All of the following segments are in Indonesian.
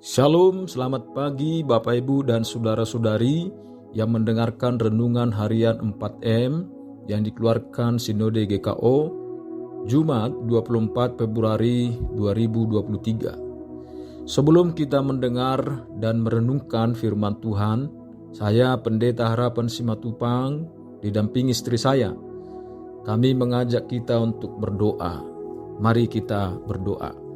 Shalom, selamat pagi Bapak Ibu dan Saudara-saudari yang mendengarkan Renungan Harian 4M yang dikeluarkan Sinode GKO Jumat 24 Februari 2023. Sebelum kita mendengar dan merenungkan firman Tuhan, saya Pendeta Harapan Simatupang didampingi istri saya. Kami mengajak kita untuk berdoa. Mari kita berdoa.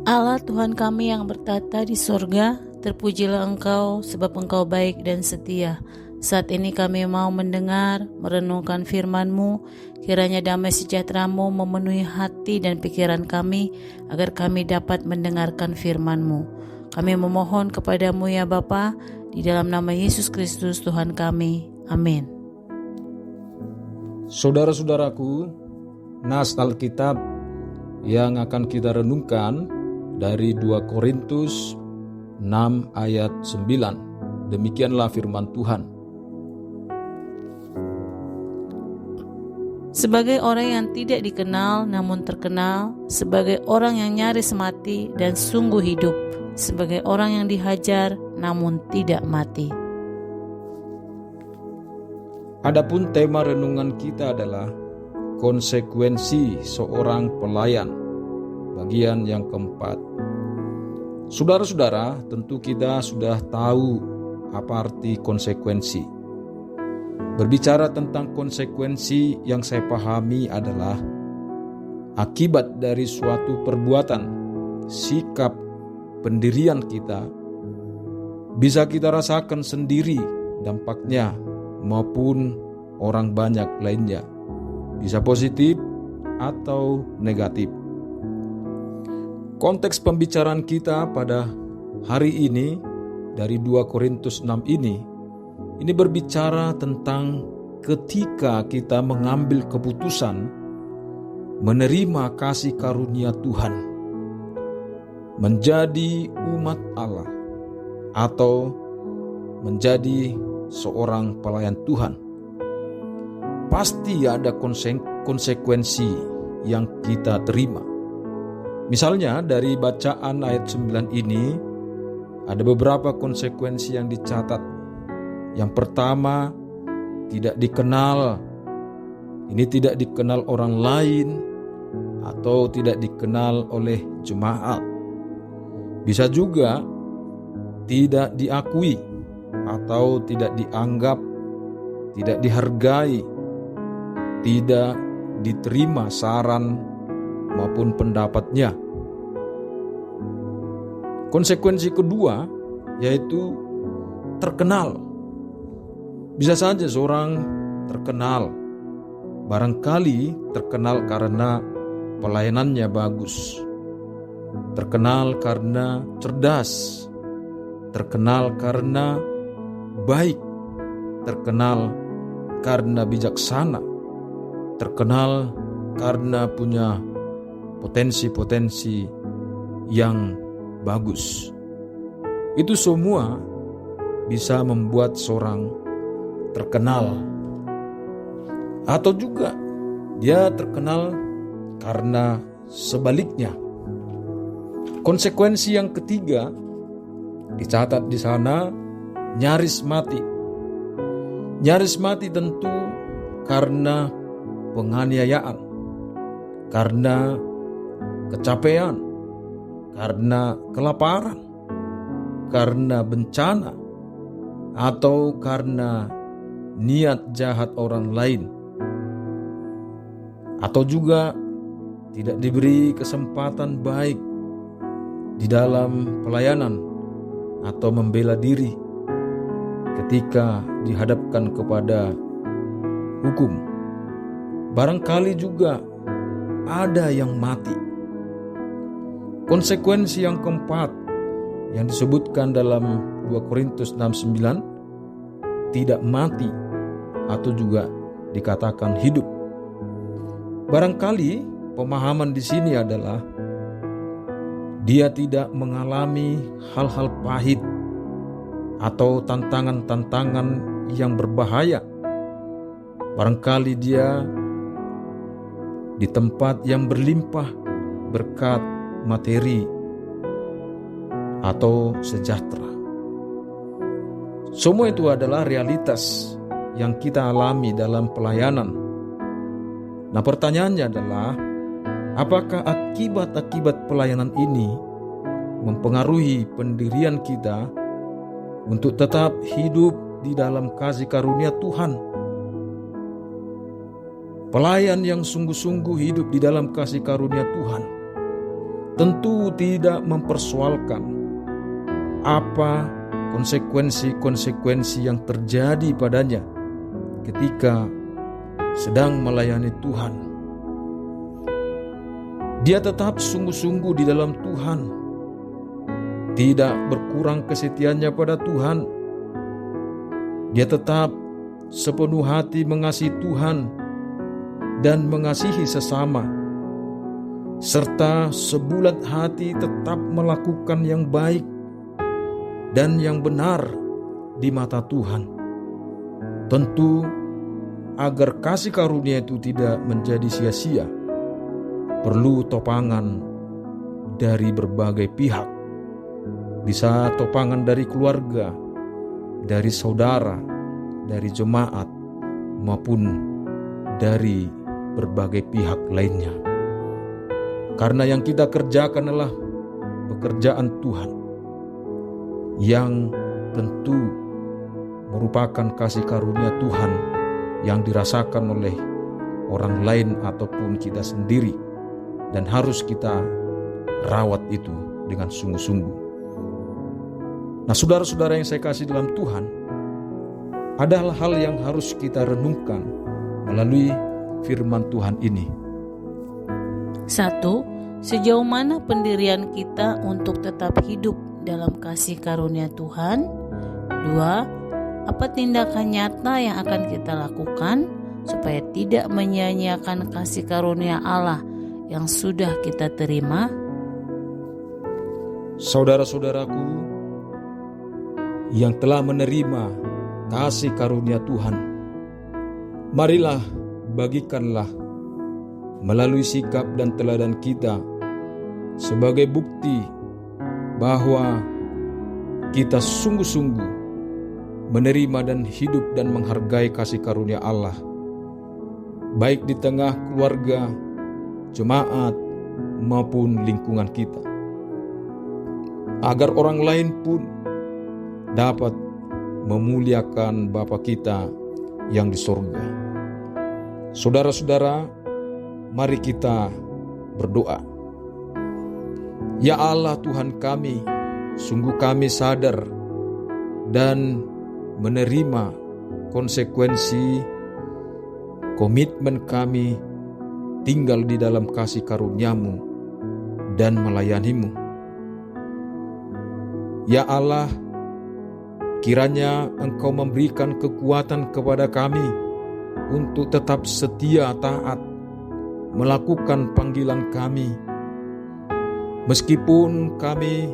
Allah Tuhan kami yang bertata di sorga, terpujilah Engkau sebab Engkau baik dan setia. Saat ini kami mau mendengar, merenungkan firman-Mu, kiranya damai sejahtera-Mu memenuhi hati dan pikiran kami, agar kami dapat mendengarkan firman-Mu. Kami memohon kepada-Mu ya Bapa, di dalam nama Yesus Kristus Tuhan kami. Amin. Saudara-saudaraku, nas Alkitab yang akan kita renungkan dari 2 Korintus 6 ayat 9. Demikianlah firman Tuhan. Sebagai orang yang tidak dikenal namun terkenal, sebagai orang yang nyaris mati dan sungguh hidup, sebagai orang yang dihajar namun tidak mati. Adapun tema renungan kita adalah konsekuensi seorang pelayan. Bagian yang keempat. Saudara-saudara, tentu kita sudah tahu apa arti konsekuensi. Berbicara tentang konsekuensi, yang saya pahami adalah akibat dari suatu perbuatan, sikap, pendirian kita, bisa kita rasakan sendiri dampaknya maupun orang banyak lainnya, bisa positif atau negatif. Konteks pembicaraan kita pada hari ini dari 2 Korintus 6 ini berbicara tentang ketika kita mengambil keputusan menerima kasih karunia Tuhan, menjadi umat Allah atau menjadi seorang pelayan Tuhan. Pasti ada konsekuensi yang kita terima. Misalnya dari bacaan ayat 9 ini ada beberapa konsekuensi yang dicatat. Yang pertama, tidak dikenal. Ini tidak dikenal orang lain atau tidak dikenal oleh jemaat. Bisa juga tidak diakui atau tidak dianggap, tidak dihargai, tidak diterima saran maupun pendapatnya. Konsekuensi kedua yaitu terkenal. Bisa saja seorang terkenal, barangkali terkenal karena pelayanannya bagus, terkenal karena cerdas, terkenal karena baik, terkenal karena bijaksana, terkenal karena punya potensi-potensi yang bagus. Itu semua bisa membuat seorang terkenal. Atau juga dia terkenal karena sebaliknya. Konsekuensi yang ketiga dicatat di sana, nyaris mati. Nyaris mati tentu karena penganiayaan, karena kecapean, karena kelaparan, karena bencana, atau karena niat jahat orang lain, atau juga tidak diberi kesempatan baik di dalam pelayanan atau membela diri ketika dihadapkan kepada hukum. Barangkali juga ada yang mati. Konsekuensi yang keempat yang disebutkan dalam 2 Korintus 6:9, tidak mati atau juga dikatakan hidup. Barangkali pemahaman di sini adalah dia tidak mengalami hal-hal pahit atau tantangan-tantangan yang berbahaya. Barangkali dia di tempat yang berlimpah berkat materi atau sejahtera. Semua itu adalah realitas yang kita alami dalam pelayanan. Nah, pertanyaannya adalah, apakah akibat-akibat pelayanan ini mempengaruhi pendirian kita untuk tetap hidup di dalam kasih karunia Tuhan? Pelayan yang sungguh-sungguh hidup di dalam kasih karunia Tuhan tentu tidak mempersoalkan apa konsekuensi-konsekuensi yang terjadi padanya ketika sedang melayani Tuhan. Dia tetap sungguh-sungguh di dalam Tuhan, tidak berkurang kesetiaannya pada Tuhan. Dia tetap sepenuh hati mengasihi Tuhan dan mengasihi sesama, serta sebulat hati tetap melakukan yang baik dan yang benar di mata Tuhan. Tentu agar kasih karunia itu tidak menjadi sia-sia, perlu topangan dari berbagai pihak. Bisa topangan dari keluarga, dari saudara, dari jemaat, maupun dari berbagai pihak lainnya. Karena yang kita kerjakan adalah pekerjaan Tuhan, yang tentu merupakan kasih karunia Tuhan yang dirasakan oleh orang lain ataupun kita sendiri, dan harus kita rawat itu dengan sungguh-sungguh. Nah, saudara-saudara yang saya kasih dalam Tuhan, ada hal-hal yang harus kita renungkan melalui firman Tuhan ini. 1. Sejauh mana pendirian kita untuk tetap hidup dalam kasih karunia Tuhan? 2. Apa tindakan nyata yang akan kita lakukan supaya tidak menyia-nyiakan kasih karunia Allah yang sudah kita terima? Saudara-saudaraku yang telah menerima kasih karunia Tuhan, marilah bagikanlah melalui sikap dan teladan kita sebagai bukti bahwa kita sungguh-sungguh menerima dan hidup dan menghargai kasih karunia Allah, baik di tengah keluarga, jemaat, maupun lingkungan kita, agar orang lain pun dapat memuliakan Bapa kita yang di sorga. Saudara-saudara, mari kita berdoa. Ya Allah Tuhan kami, sungguh kami sadar dan menerima konsekuensi komitmen kami tinggal di dalam kasih karunia-Mu dan melayani-Mu. Ya Allah, kiranya Engkau memberikan kekuatan kepada kami untuk tetap setia taat melakukan panggilan kami, meskipun kami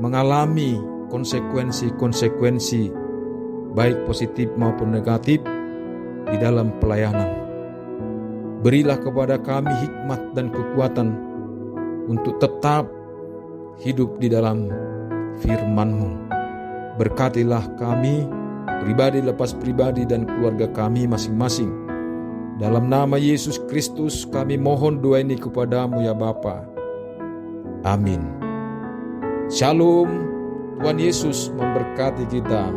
mengalami konsekuensi-konsekuensi baik positif maupun negatif di dalam pelayanan. Berilah kepada kami hikmat dan kekuatan untuk tetap hidup di dalam firman-Mu. Berkatilah kami, pribadi lepas pribadi, dan keluarga kami masing-masing. Dalam nama Yesus Kristus kami mohon doa ini kepadamu ya Bapa. Amin. Shalom. Tuhan Yesus memberkati kita.